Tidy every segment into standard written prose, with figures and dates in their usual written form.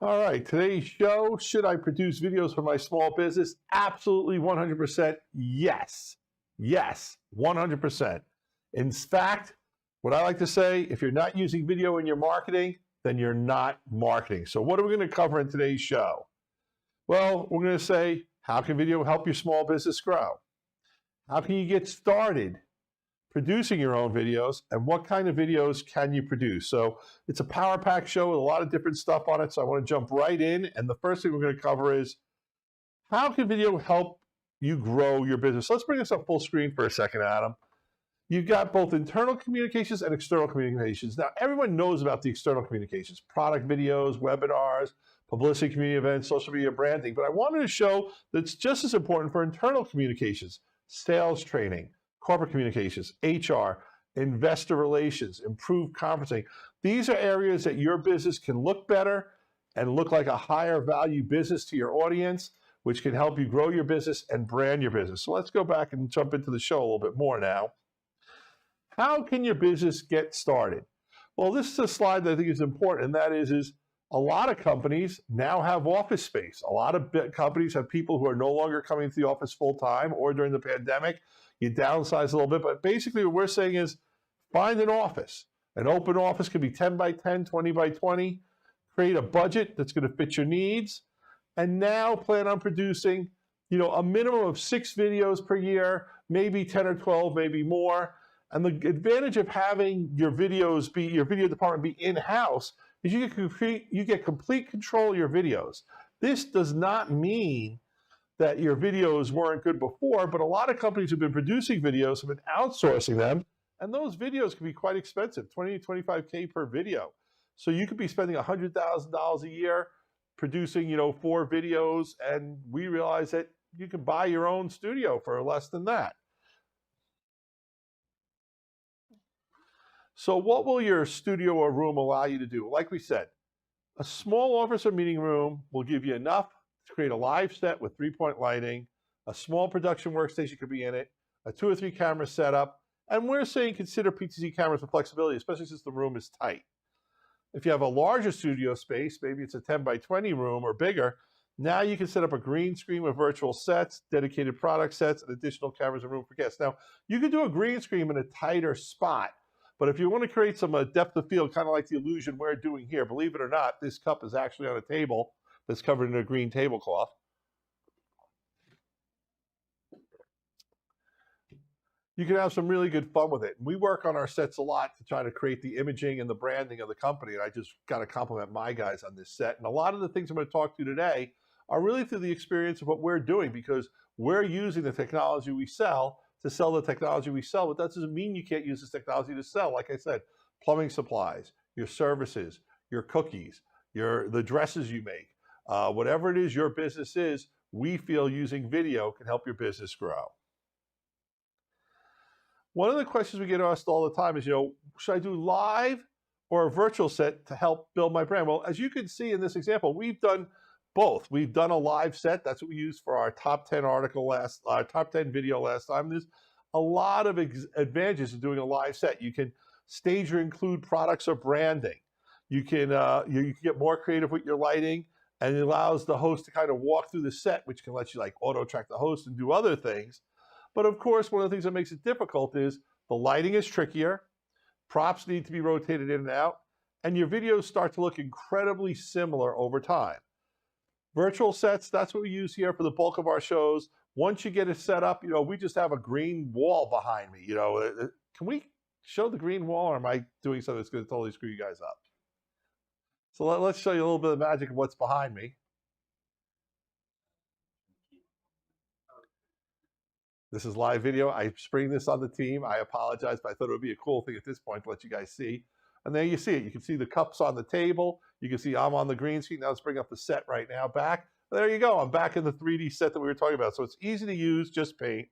All right, today's show, should I produce videos for my small business? Absolutely 100% yes. Yes, 100%. In fact, what I like to say, if you're not using video in your marketing, then you're not marketing. So what are we going to cover in today's show? Well, we're going to say, how can video help your small business grow? How can you get started producing your own videos, and what kind of videos can you produce? So it's a power pack show with a lot of different stuff on it, so I want to jump right in. And the first thing we're going to cover is, how can video help you grow your business? So let's bring this up full screen for a second, Adam. You've got both internal communications and external communications. Now, everyone knows about the external communications, product videos, webinars, publicity, community events, social media branding, but I wanted to show that it's just as important for internal communications, sales training, corporate communications, HR, investor relations, improved conferencing. These are areas that your business can look better and look like a higher value business to your audience, which can help you grow your business and brand your business. So let's go back and jump into the show a little bit more now. How can your business get started? Well, this is a slide that I think is important, and that is a lot of companies now have office space. A lot of companies have people who are no longer coming to the office full time, or during the pandemic, you downsize a little bit. But basically what we're saying is, find an office. An open office could be 10 by 10, 20 by 20. Create a budget that's going to fit your needs. And now plan on producing, a minimum of 6 videos per year, maybe 10 or 12, maybe more. And the advantage of having your video department be in-house is you get complete control of your videos. This does not mean that your videos weren't good before, but a lot of companies who've been producing videos have been outsourcing them, and those videos can be quite expensive, 20 to 25K per video. So you could be spending $100,000 a year producing, 4 videos, and we realize that you can buy your own studio for less than that. So what will your studio or room allow you to do? Like we said, a small office or meeting room will give you enough to create a live set with 3-point lighting. A small production workstation could be in it, a 2 or 3 camera setup, and we're saying consider PTZ cameras for flexibility, especially since the room is tight. If you have a larger studio space, maybe it's a 10 by 20 room or bigger, now you can set up a green screen with virtual sets, dedicated product sets, and additional cameras and room for guests. Now, you could do a green screen in a tighter spot, but if you want to create some depth of field, kind of like the illusion we're doing here, believe it or not, this cup is actually on a table that's covered in a green tablecloth. You can have some really good fun with it. We work on our sets a lot to try to create the imaging and the branding of the company, and I just got to compliment my guys on this set. And a lot of the things I'm going to talk to today are really through the experience of what we're doing, because we're using the technology we sell to sell the technology we sell, but that doesn't mean you can't use this technology to sell. Like I said, plumbing supplies, your services, your cookies, the dresses you make, whatever it is your business is, we feel using video can help your business grow. One of the questions we get asked all the time is, should I do live or a virtual set to help build my brand? Well, as you can see in this example, we've done both. We've done a live set. That's what we used for our top 10 top 10 video last time. There's a lot of advantages of doing a live set. You can stage or include products or branding. You can get more creative with your lighting, and it allows the host to kind of walk through the set, which can let you like auto track the host and do other things. But of course, one of the things that makes it difficult is the lighting is trickier, props need to be rotated in and out, and your videos start to look incredibly similar over time. Virtual sets, that's what we use here for the bulk of our shows. Once you get it set up, we just have a green wall behind me. Can we show the green wall, or am I doing something that's going to totally screw you guys up? So let's show you a little bit of the magic of what's behind me. This is live video. I spring this on the team. I apologize, but I thought it would be a cool thing at this point to let you guys see. And there you see it. You can see the cups on the table. You can see I'm on the green screen. Now let's bring up the set right now back. There you go. I'm back in the 3D set that we were talking about. So it's easy to use, just paint.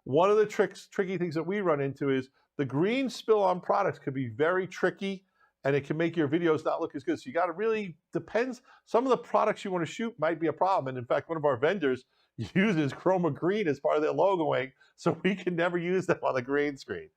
One of the tricky things that we run into is the green spill on products could be very tricky, and it can make your videos not look as good. So you got to really, depends. Some of the products you want to shoot might be a problem. And in fact, one of our vendors uses chroma green as part of their logoing, so we can never use them on the green screen.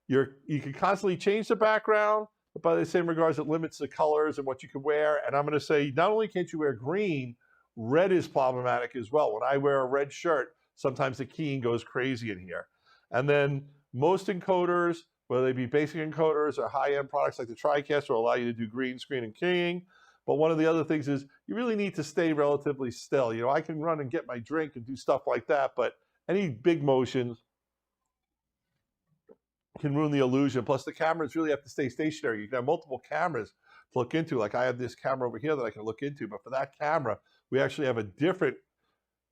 You can constantly change the background, but by the same regards, it limits the colors and what you can wear. And I'm going to say, not only can't you wear green, red is problematic as well. When I wear a red shirt, sometimes the keying goes crazy in here. And then most encoders, whether they be basic encoders or high-end products like the TriCaster, will allow you to do green screen and keying. But one of the other things is you really need to stay relatively still. You know, I can run and get my drink and do stuff like that, but any big motions can ruin the illusion. Plus, the cameras really have to stay stationary. You can have multiple cameras to look into. Like I have this camera over here that I can look into, but for that camera, we actually have a different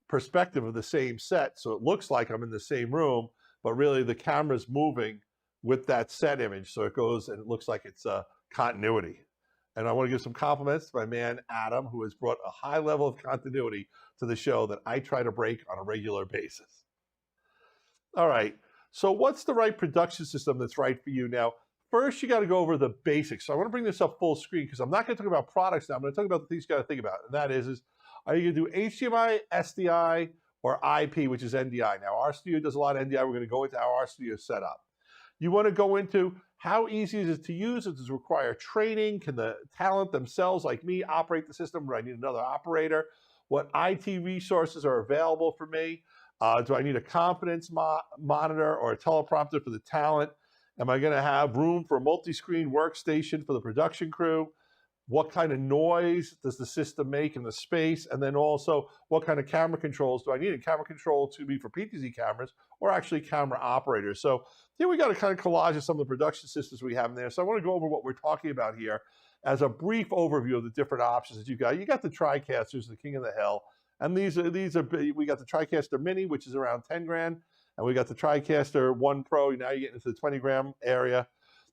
perspective of the same set. So it looks like I'm in the same room, but really the camera's moving with that set image. So it goes and it looks like it's continuity. And I want to give some compliments to my man, Adam, who has brought a high level of continuity to the show that I try to break on a regular basis. All right. So what's the right production system that's right for you? Now, first, you got to go over the basics. So I want to bring this up full screen because I'm not going to talk about products now. I'm going to talk about the things you got to think about. And that is are you going to do HDMI, SDI, or IP, which is NDI? Now, our studio does a lot of NDI. We're going to go into how our studio is set up. You want to go into how easy is it to use? Does it require training? Can the talent themselves, like me, operate the system? Do I need another operator? What IT resources are available for me? Do I need a confidence monitor or a teleprompter for the talent? Am I going to have room for a multi-screen workstation for the production crew? What kind of noise does the system make in the space? And then also, what kind of camera controls do I need? And camera control to be for PTZ cameras or actually camera operators. So here we got a kind of collage of some of the production systems we have in there. So I want to go over what we're talking about here as a brief overview of the different options that you've got. You got the TriCasters, the king of the hill. And we got the TriCaster Mini, which is around 10 grand. And we got the TriCaster 1 Pro. Now you're getting into the 20 gram area.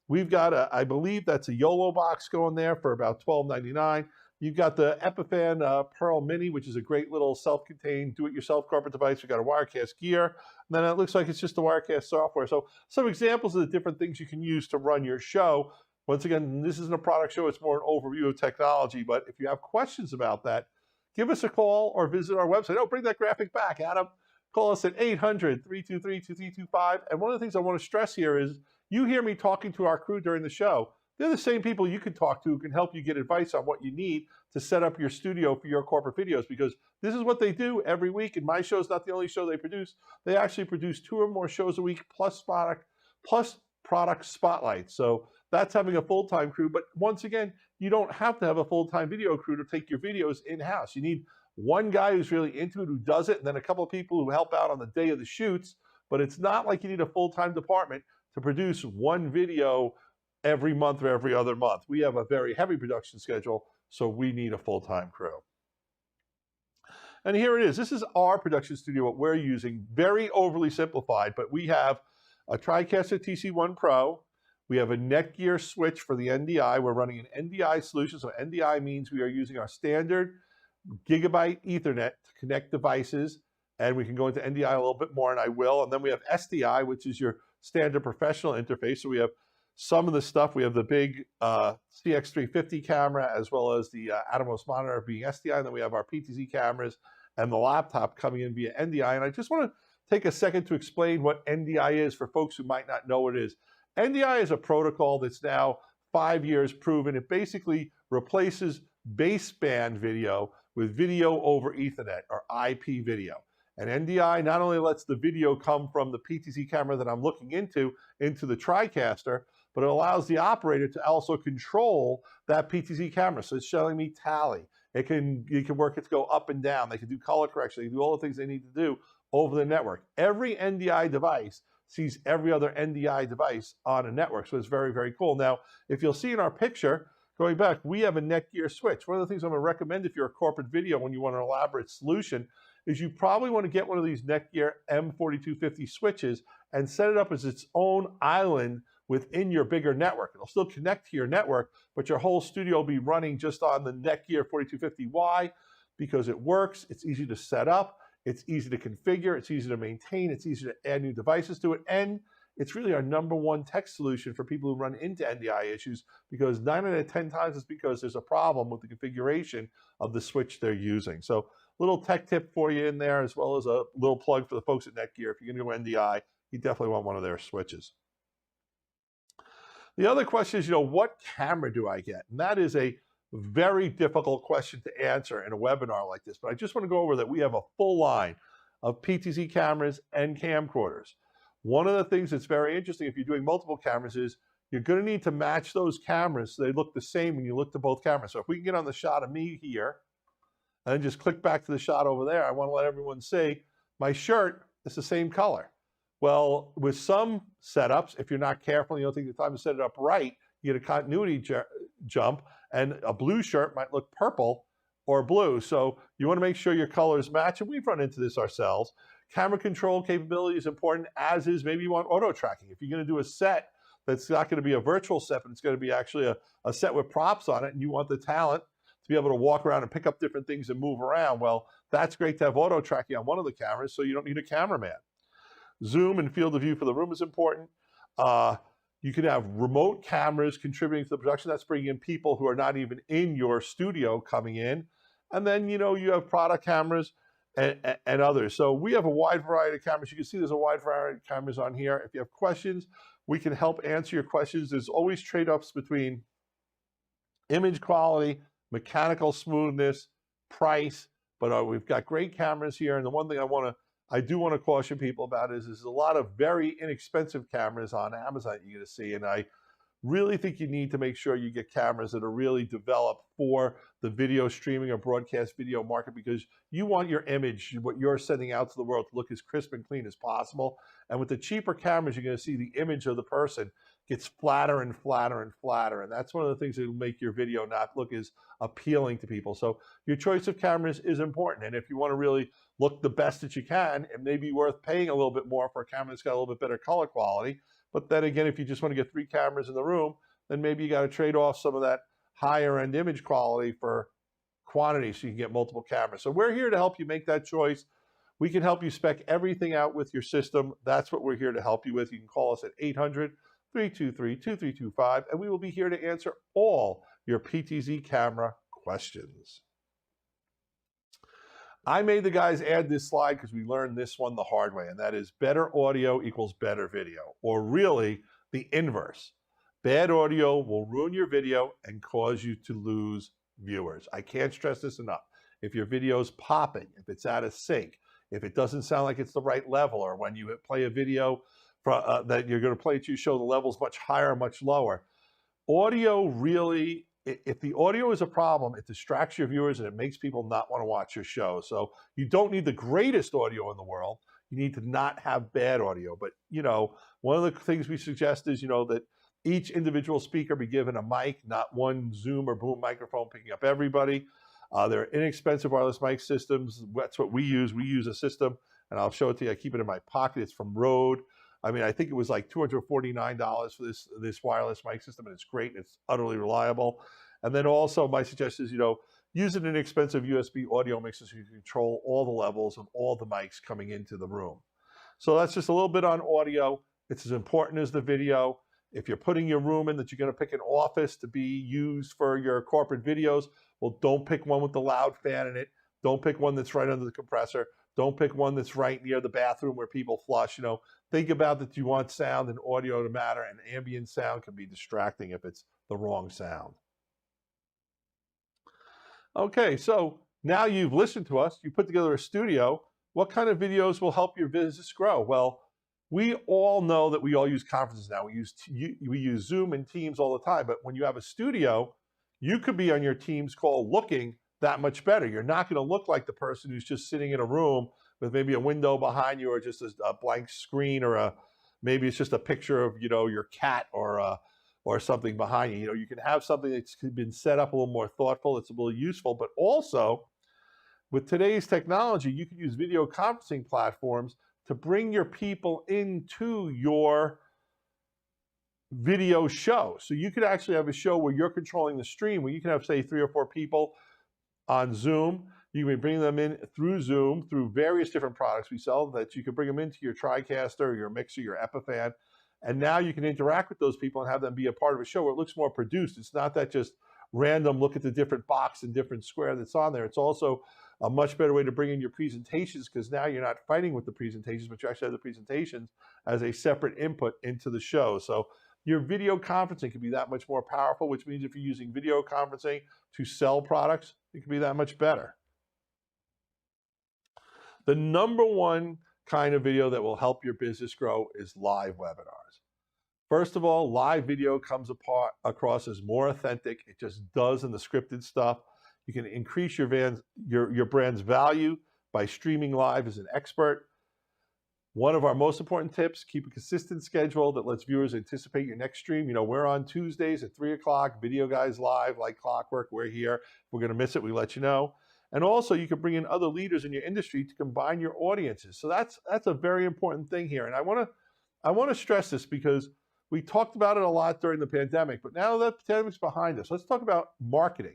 We've got I believe that's a YOLO box going there for about $12.99. You've got the Epiphan Pearl Mini, which is a great little self-contained do-it-yourself corporate device. We've got a Wirecast gear. And then it looks like it's just the Wirecast software. So some examples of the different things you can use to run your show. Once again, this isn't a product show. It's more an overview of technology. But if you have questions about that, give us a call or visit our website. Oh, bring that graphic back, Adam. Call us at 800-323-2325. And one of the things I want to stress here is you hear me talking to our crew during the show. They're the same people you can talk to who can help you get advice on what you need to set up your studio for your corporate videos, because this is what they do every week. And my show is not the only show they produce. They actually produce 2 or more shows a week plus product spotlights. So that's having a full-time crew. But once again, you don't have to have a full-time video crew to take your videos in-house. You need one guy who's really into it, who does it, and then a couple of people who help out on the day of the shoots. But it's not like you need a full-time department to produce one video every month or every other month. We have a very heavy production schedule, so we need a full-time crew. And here it is. This is our production studio, what we're using. Very overly simplified, but we have a TriCaster TC1 Pro. We have a Netgear switch for the NDI. We're running an NDI solution. So NDI means we are using our standard gigabit Ethernet to connect devices. And we can go into NDI a little bit more, and I will. And then we have SDI, which is your standard professional interface. So we have some of the stuff. We have the big CX350 camera, as well as the Atomos monitor being SDI. And then we have our PTZ cameras and the laptop coming in via NDI. And I just want to take a second to explain what NDI is for folks who might not know what it is. NDI is a protocol that's now 5 years proven. It basically replaces baseband video with video over Ethernet, or IP video. And NDI not only lets the video come from the PTZ camera that I'm looking into the TriCaster, but it allows the operator to also control that PTZ camera. So it's showing me tally. You can work it to go up and down. They can do color correction. They can do all the things they need to do over the network. Every NDI device sees every other NDI device on a network. So it's very, very cool. Now, if you'll see in our picture, going back, we have a Netgear switch. One of the things I'm going to recommend if you're a corporate video when you want an elaborate solution is you probably want to get one of these Netgear M4250 switches and set it up as its own island within your bigger network. It'll still connect to your network, but your whole studio will be running just on the Netgear 4250. Why? Because it works, it's easy to set up, it's easy to configure, it's easy to maintain, it's easy to add new devices to it, and it's really our #1 tech solution for people who run into NDI issues, because 9 out of 10 times it's because there's a problem with the configuration of the switch they're using. So little tech tip for you in there, as well as a little plug for the folks at Netgear. If you're going to go NDI, you definitely want one of their switches. The other question is, what camera do I get? And that is a very difficult question to answer in a webinar like this. But I just want to go over that we have a full line of PTZ cameras and camcorders. One of the things that's very interesting if you're doing multiple cameras is you're going to need to match those cameras so they look the same when you look to both cameras. So if we can get on the shot of me here and then just click back to the shot over there, I want to let everyone see my shirt is the same color. Well, with some setups, if you're not careful and you don't take the time to set it up right, you get a continuity jump, and a blue shirt might look purple or blue. So you want to make sure your colors match, and we've run into this ourselves. Camera control capability is important, as is maybe you want auto tracking. If you're going to do a set that's not going to be a virtual set, but it's going to be actually a set with props on it, and you want the talent to be able to walk around and pick up different things and move around, well, that's great to have auto tracking on one of the cameras, so you don't need a cameraman. Zoom and field of view for the room is important. You can have remote cameras contributing to the production. That's bringing in people who are not even in your studio coming in. And then, you have product cameras and others. So we have a wide variety of cameras. You can see there's a wide variety of cameras on here. If you have questions, we can help answer your questions. There's always trade-offs between image quality, mechanical smoothness, price, but we've got great cameras here. And the one thing I do want to caution people about is there's a lot of very inexpensive cameras on Amazon you're going to see, and I really think you need to make sure you get cameras that are really developed for the video streaming or broadcast video market, because you want your image, what you're sending out to the world, to look as crisp and clean as possible. And with the cheaper cameras, you're going to see the image of the person gets flatter and flatter and flatter. And that's one of the things that will make your video not look as appealing to people. So your choice of cameras is important. And if you want to really look the best that you can, it may be worth paying a little bit more for a camera that's got a little bit better color quality. But then again, if you just want to get 3 cameras in the room, then maybe you got to trade off some of that higher end image quality for quantity so you can get multiple cameras. So we're here to help you make that choice. We can help you spec everything out with your system. That's what we're here to help you with. You can call us at 800-323-2325, and we will be here to answer all your PTZ camera questions. I made the guys add this slide because we learned this one the hard way, and that is better audio equals better video, or really the inverse. Bad audio will ruin your video and cause you to lose viewers. I can't stress this enough. If your video's popping, if it's out of sync, if it doesn't sound like it's the right level, or when you play a video that you're going to play to show the levels much higher, much lower. Audio really, if the audio is a problem, it distracts your viewers and it makes people not want to watch your show. So you don't need the greatest audio in the world. You need to not have bad audio. But, one of the things we suggest is, that each individual speaker be given a mic, not one Zoom or boom microphone picking up everybody. They're inexpensive wireless mic systems. That's what we use. We use a system, and I'll show it to you. I keep it in my pocket. It's from Rode. I mean, I think it was like $249 for this wireless mic system, and it's great, and it's utterly reliable. And then also my suggestion is, use an inexpensive USB audio mixer so you can control all the levels of all the mics coming into the room. So that's just a little bit on audio. It's as important as the video. If you're putting your room in that you're going to pick an office to be used for your corporate videos, well, don't pick one with the loud fan in it. Don't pick one that's right under the compressor. Don't pick one that's right near the bathroom where people flush. Think about that you want sound and audio to matter, and ambient sound can be distracting if it's the wrong sound. Okay, so now you've listened to us, you put together a studio. What kind of videos will help your business grow? Well, we all know that we all use conferences now. We use Zoom and Teams all the time, but when you have a studio, you could be on your Teams call looking that much better. You're not going to look like the person who's just sitting in a room with maybe a window behind you, or just a blank screen, or maybe it's just a picture of your cat or something behind you. You can have something that's been set up a little more thoughtful. It's a little useful, but also with today's technology, you can use video conferencing platforms to bring your people into your video show. So you could actually have a show where you're controlling the stream, where you can have, say, 3 or 4 people on Zoom. You can bring them in through Zoom, through various different products we sell, that you can bring them into your TriCaster, your mixer, your Epiphan, and now you can interact with those people and have them be a part of a show where it looks more produced. It's not that just random look at the different box and different square that's on there. It's also a much better way to bring in your presentations, because now you're not fighting with the presentations, but you actually have the presentations as a separate input into the show. So Your video conferencing can be that much more powerful, which means if you're using video conferencing to sell products, it can be that much better. The number one kind of video that will help your business grow is live webinars. First of all, live video comes across as more authentic. It just does in the scripted stuff. You can increase your brand's value by streaming live as an expert. One of our most important tips, keep a consistent schedule that lets viewers anticipate your next stream. You know, we're on Tuesdays at 3 o'clock, Videoguys live, like clockwork, we're here. If we're gonna miss it, we let you know. And also you can bring in other leaders in your industry to combine your audiences. So that's a very important thing here. And I wanna stress this because we talked about it a lot during the pandemic, but now that the pandemic's behind us, let's talk about marketing.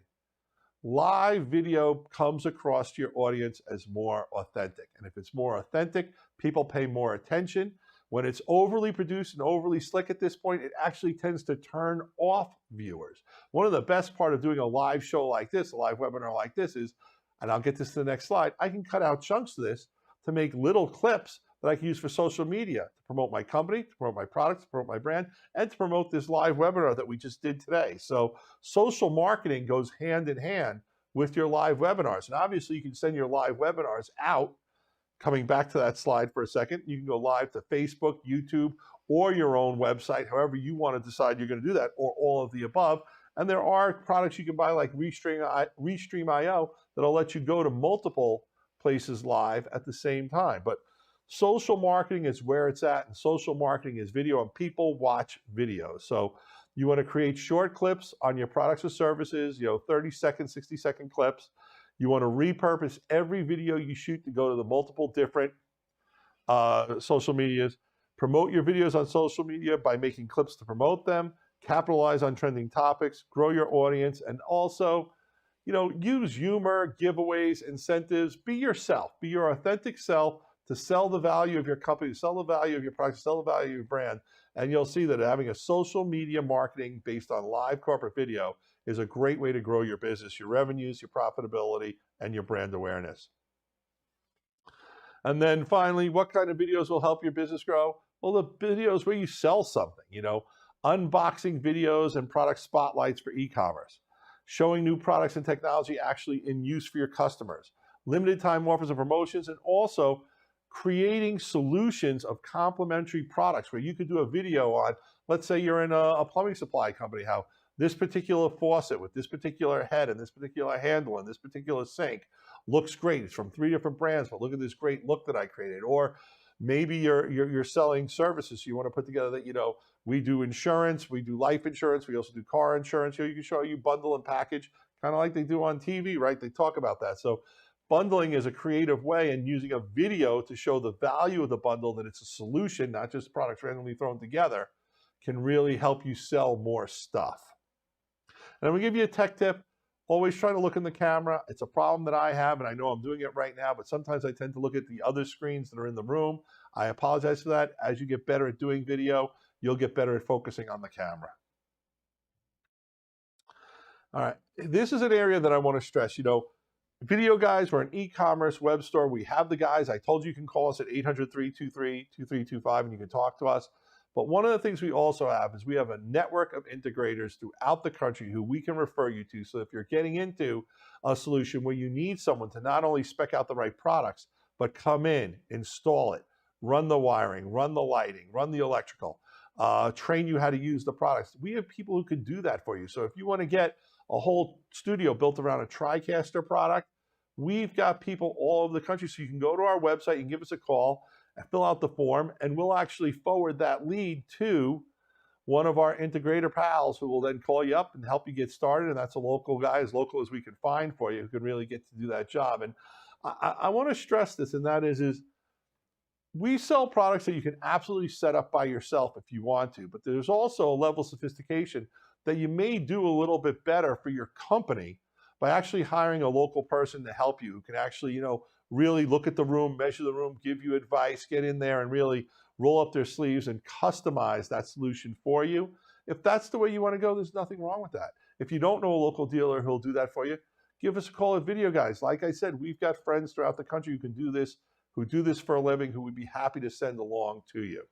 Live video comes across to your audience as more authentic. And if it's more authentic, people pay more attention. When it's overly produced and overly slick at this point, it actually tends to turn off viewers. One of the best part of doing a live show like this, a live webinar like this is, and I'll get this to the next slide, I can cut out chunks of this to make little clips that I can use for social media to promote my company, to promote my products, to promote my brand, and to promote this live webinar that we just did today. So social marketing goes hand in hand with your live webinars. And obviously you can send your live webinars out. Coming back to that slide for a second, you can go live to Facebook, YouTube, or your own website, however you want to decide you're going to do that, or all of the above. And there are products you can buy like Restream.io that'll let you go to multiple places live at the same time. But social marketing is where it's at, and social marketing is video, and people watch videos. So you want to create short clips on your products or services, 30-second, 60-second clips. You want to repurpose every video you shoot to go to the multiple different social medias. Promote your videos on social media by making clips to promote them. Capitalize on trending topics. Grow your audience, and also, use humor, giveaways, incentives. Be yourself. Be your authentic self to sell the value of your company, to sell the value of your product, to sell the value of your brand. And you'll see that having a social media marketing based on live corporate video is a great way to grow your business, your revenues, your profitability, and your brand awareness. And then finally, what kind of videos will help your business grow? Well, the videos where you sell something, unboxing videos and product spotlights for e-commerce, showing new products and technology actually in use for your customers, limited time offers and promotions, and also creating solutions of complementary products where you could do a video on, let's say you're in a plumbing supply company, how this particular faucet with this particular head and this particular handle and this particular sink looks great. It's from 3 different brands, but look at this great look that I created. Or maybe you're selling services. So you want to put together that, we do insurance, we do life insurance, we also do car insurance. You can show you bundle and package, kind of like they do on TV, right? They talk about that. So bundling is a creative way, and using a video to show the value of the bundle, that it's a solution, not just products randomly thrown together, can really help you sell more stuff. And I'm gonna give you a tech tip. Always try to look in the camera. It's a problem that I have, and I know I'm doing it right now, but sometimes I tend to look at the other screens that are in the room. I apologize for that. As you get better at doing video, you'll get better at focusing on the camera. All right, this is an area that I want to stress. Videoguys, we're an e-commerce web store. We have the guys. I told you can call us at 800-323-2325 and you can talk to us. But one of the things we also have is we have a network of integrators throughout the country who we can refer you to. So if you're getting into a solution where you need someone to not only spec out the right products, but come in, install it, run the wiring, run the lighting, run the electrical, train you how to use the products, we have people who can do that for you. So if you want to get a whole studio built around a TriCaster product, we've got people all over the country. So you can go to our website and give us a call and fill out the form, and we'll actually forward that lead to one of our integrator pals who will then call you up and help you get started. And that's a local guy, as local as we can find for you, who can really get to do that job. And I want to stress this, and that is we sell products that you can absolutely set up by yourself if you want to, but there's also a level of sophistication that you may do a little bit better for your company by actually hiring a local person to help you, who can actually, really look at the room, measure the room, give you advice, get in there and really roll up their sleeves and customize that solution for you. If that's the way you want to go, there's nothing wrong with that. If you don't know a local dealer who'll do that for you, give us a call at Videoguys. Like I said, we've got friends throughout the country who can do this, who do this for a living, who would be happy to send along to you.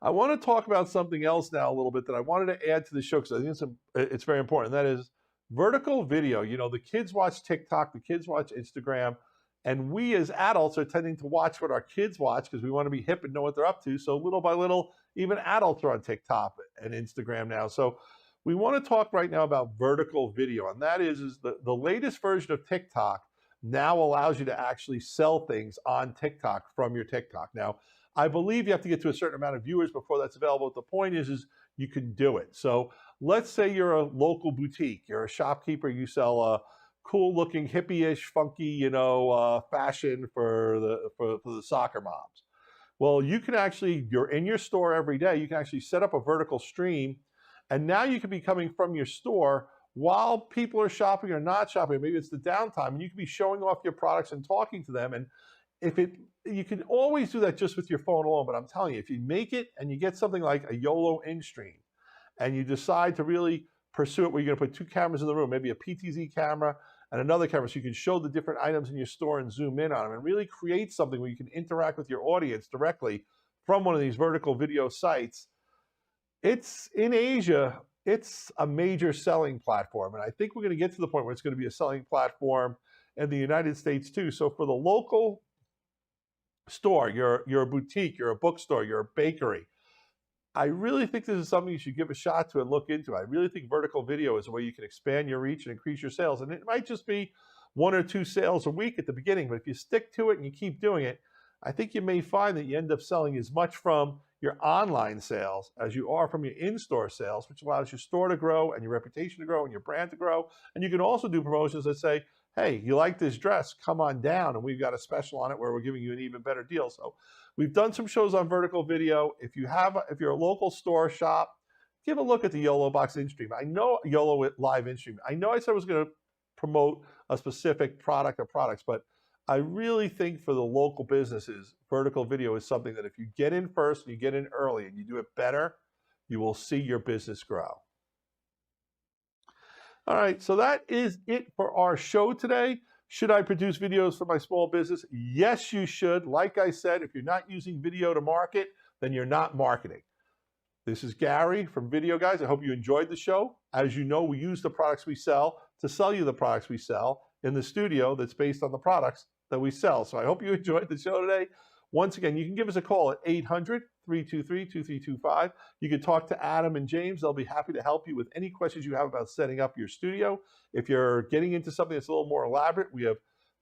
I want to talk about something else now a little bit that I wanted to add to the show because I think it's very important. That is vertical video. You know, the kids watch TikTok, the kids watch Instagram, and we as adults are tending to watch what our kids watch because we want to be hip and know what they're up to. So little by little, even adults are on TikTok and Instagram now. So we want to talk right now about vertical video, and that is the latest version of TikTok now allows you to actually sell things on TikTok from your TikTok. Now, I believe you have to get to a certain amount of viewers before that's available. But the point is you can do it. So let's say you're a local boutique, you're a shopkeeper, you sell a cool looking hippie-ish, funky, you know, fashion for the soccer moms. Well, you can actually, you're in your store every day, you can actually set up a vertical stream, and now you can be coming from your store while people are shopping or not shopping. Maybe it's the downtime, and you can be showing off your products and talking to them. And you can always do that just with your phone alone, but I'm telling you, if you make it and you get something like a YOLO in-stream, and you decide to really pursue it where you're gonna put two cameras in the room, maybe a PTZ camera and another camera, so you can show the different items in your store and zoom in on them and really create something where you can interact with your audience directly from one of these vertical video sites. It's in Asia, it's a major selling platform. And I think we're gonna get to the point where it's gonna be a selling platform in the United States too. So for the local store, you're a boutique, you're a bookstore, you're a bakery, I really think this is something you should give a shot to and look into. I really think vertical video is a way you can expand your reach and increase your sales. And it might just be 1 or 2 sales a week at the beginning, but if you stick to it and you keep doing it, I think you may find that you end up selling as much from your online sales as you are from your in-store sales, which allows your store to grow and your reputation to grow and your brand to grow. And you can also do promotions that say, hey, you like this dress, come on down, and we've got a special on it where we're giving you an even better deal. So we've done some shows on vertical video. If you're a local store shop, give a look at the YOLO Box in-stream. I know YOLO Live in-stream. I know I said I was going to promote a specific product or products, but I really think for the local businesses, vertical video is something that if you get in first, and you get in early, and you do it better, you will see your business grow. All right, so that is it for our show today. Should I produce videos for my small business? Yes, you should. Like I said, if you're not using video to market, then you're not marketing. This is Gary from Videoguys. I hope you enjoyed the show. As you know, we use the products we sell to sell you the products we sell in the studio that's based on the products that we sell. So I hope you enjoyed the show today. Once again, you can give us a call at 800-323-2325. You can talk to Adam and James. They'll be happy to help you with any questions you have about setting up your studio. If you're getting into something that's a little more elaborate, we have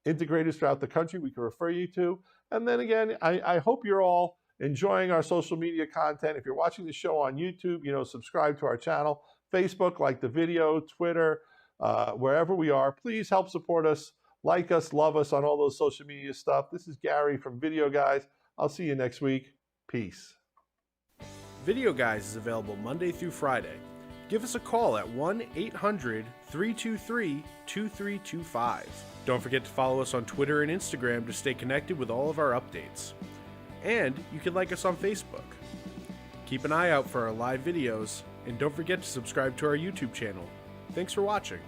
integrators throughout the country we can refer you to. And then again, I hope you're all enjoying our social media content. If you're watching the show on YouTube, subscribe to our channel. Facebook, like the video, Twitter, wherever we are, please help support us. Like us, love us on all those social media stuff. This is Gary from Videoguys. I'll see you next week. Peace. Videoguys is available Monday through Friday. Give us a call at 1-800-323-2325. Don't forget to follow us on Twitter and Instagram to stay connected with all of our updates. And you can like us on Facebook. Keep an eye out for our live videos, and don't forget to subscribe to our YouTube channel. Thanks for watching.